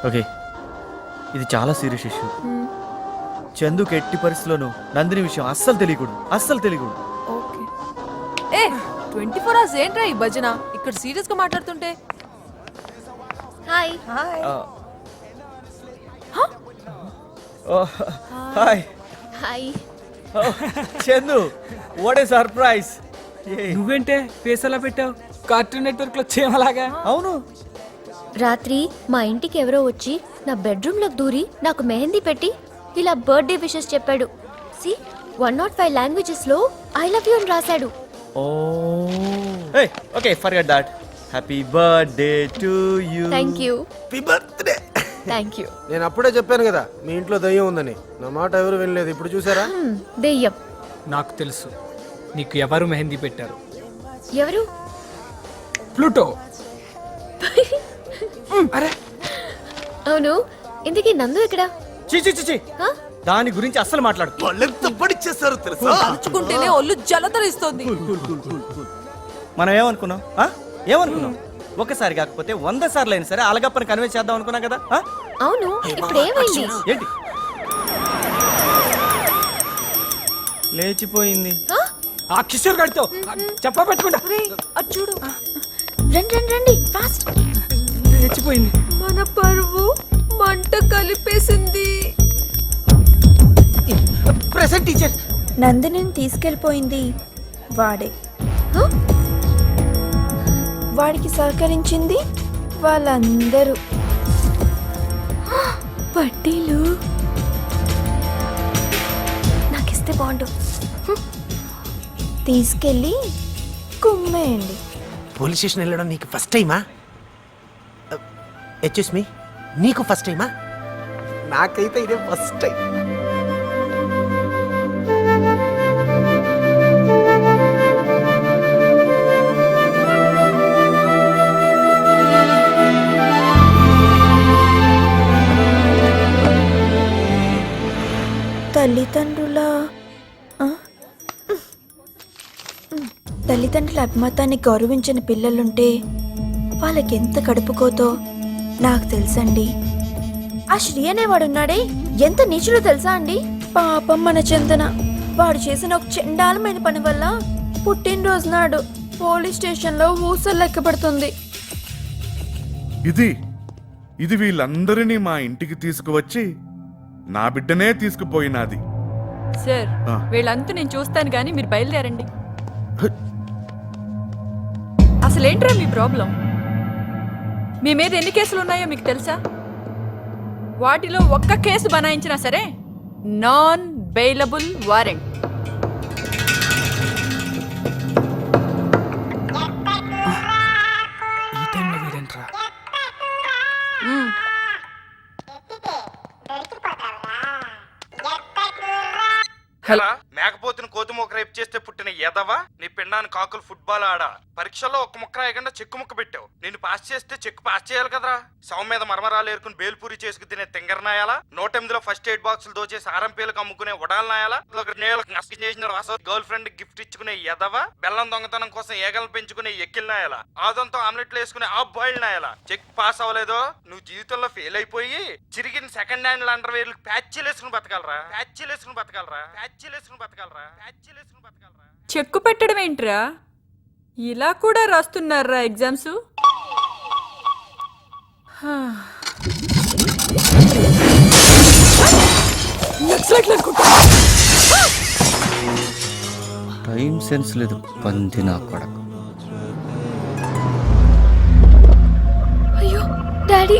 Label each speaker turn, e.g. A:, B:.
A: Okay, ఇది చాలా serious issue. చందుకి ఎట్టి పరిస్థితుల్లోనూ నందిని విషయం అస్సలు తెలియకూడదు.
B: ఓకే. ఏ 24 hours ఏంట్రా ఈ భజన? ఇక్కడ సీరియస్ గా మాట్లాడుతుంటే.
C: Hi
B: hi.
A: Hi
C: hi.
A: Chandu, what a surprise.
D: నువ్వేంటే ఫేస్ ఎలా పెట్టావు? కార్టూన్ నెట్వర్క్ లో చేమలాగా.
A: అవును,
C: రాత్రి మా ఇంటికి ఎవరో వచ్చి నా బెడ్రూమ్ లోకి దూరి నాకు మెహందీ పెట్టి ఇలా బర్త్డే విషెస్ చెప్పాడు. సి 105 లాంగ్వేజెస్ లో ఐ లవ్ యూ అని రాశాడు.
A: Okay, forget that. Happy birthday to you.
C: Thank you.
E: Happy birthday.
C: Thank you.
E: నేను అప్పుడే చెప్పాను కదా మీ ఇంట్లో దయ్యం ఉందని. నా మాట ఎవరు వినలేదు. ఇప్పుడు చూసారా?
C: దెయ్యం.
D: నాకు తెలుసు నీకు ఎవరు మెహందీ పెట్టారు.
C: ఎవరు?
D: ప్లూటో. అరే
C: అవును, ఇంతకీ నందు ఎక్కడ?
A: చి దాని గురించి అస్సలు మాట్లాడు.
E: వాళ్ళెంత పడిచ్చేస్తారు తెలుసా?
B: తలుచుకుంటేనే ఒళ్ళు జలధరిస్తోంది.
A: మనం ఏమనుకున్నాం? ఒకసారి కాకపోతే 100 సార్లు అయినా సరే అలగప్పని కన్వే చేద్దాం అనుకున్నాం కదా.
C: అవును, ఇప్పుడు ఏమైంది?
A: ఏంటి లేచిపోయింది?
D: ఆ కిషోర్ గారితో చెప్పా పెట్టుకుంటా.
B: అది చూడు,
C: రండి ఫాస్ట్.
D: రెచ్చిపోయింది.
B: మన పరువు మంట కలిపేసింది.
E: ప్రెసెంట్ టీచర్
F: నందినిని తీసుకెళ్ళిపోయింది వాడే. వాడికి సహకరించింది వాళ్ళందరూ. పట్టీలు
C: నాకిస్తే బాగుండు.
F: తీసుకెళ్ళి కుమ్మేయండి.
E: పోలీస్ స్టేషన్ వెళ్ళడం నీకు ఫస్ట్ టైమా? ఎక్స్క్యూజ్ మీ, నీకు ఫస్ట్ టైమా? నాకైతే ఇదే ఫస్ట్ టైం.
F: తల్లిదండ్రుల అభిమతాన్ని గౌరవించిన పిల్లలుంటే వాళ్ళకి ఎంత కడుపుకోతో నాకు తెలుసండి. ఆ శ్రీ అనేవాడున్నాడే, ఎంత నీచులో తెలుసా అండి? పాపం మన చందన. వాడు చేసిన ఒక చండాలమైన పని వల్ల పుట్టినరోజు నాడు పోలీస్ స్టేషన్లో ఊసలు లెక్కపడుతుంది.
G: ఇది వీళ్ళందరినీ మా ఇంటికి తీసుకువచ్చి నా బిడ్డనే తీసుకుపోయినాది.
B: సార్, వీళ్ళంతా నేను చూస్తాను కానీ మీరు బయలుదేరండి. అసలేంట్రా మీ ప్రాబ్లం? మీ మీద ఎన్ని కేసులు ఉన్నాయో మీకు తెలుసా? వాటిలో ఒక్క కేసు బనాయించినా సరే నాన్ బెయిలబుల్ వారెంట్.
D: ఈ టైంలో వీరేంట్రా?
G: హలో, మేకపోతుని కోతి మొక్క రేపు చేస్తే పుట్టిన ఎదవా, నీ పిండానికి కాకులు ఫుట్బాల్ ఆడా. పరీక్షల్లో ఒక్క ముక్క రాయకుండా చెక్కు ముక్క పెట్టావు. నేను పాస్ చేస్తే చెక్కు పాస్ చేయాలి కదరా. సౌ మీద మరమరాలు ఏరుకుని బేల్పూరి చేసుకు తినే తింగరనాయాలా, 108లో ఫస్ట్ ఎయిడ్ బాక్సులు దోచేసి ఆరంపీలకు అమ్ముకునే ఉడాలనాయాలా, గర్ల్ ఫ్రెండ్ గిఫ్ట్ ఇచ్చుకునే ఎదవా, బెల్లం దొంగతనం కోసం ఏగలు పెంచుకునే ఎక్కిలినాయాలా, ఆదంతో ఆమ్లెట్లు వేసుకునే ఆ బాయిల్ నాయాలా. చెక్ పాస్ అవ్వలేదో నువ్వు జీవితంలో ఫెయిల్ అయిపోయి చిరిగిన సెకండ్ హ్యాండ్ అండర్ వేర్లు ప్యాచీలు వేసుకుని బతకాలరా.
B: చెక్కు పెట్టడం ఏంట్రా? ఇలా కూడా రాస్తున్నారా ఎగ్జామ్స్?
A: టైం సెన్స్ లేదు పంది నా కొడకు.
C: అయ్యో డాడీ.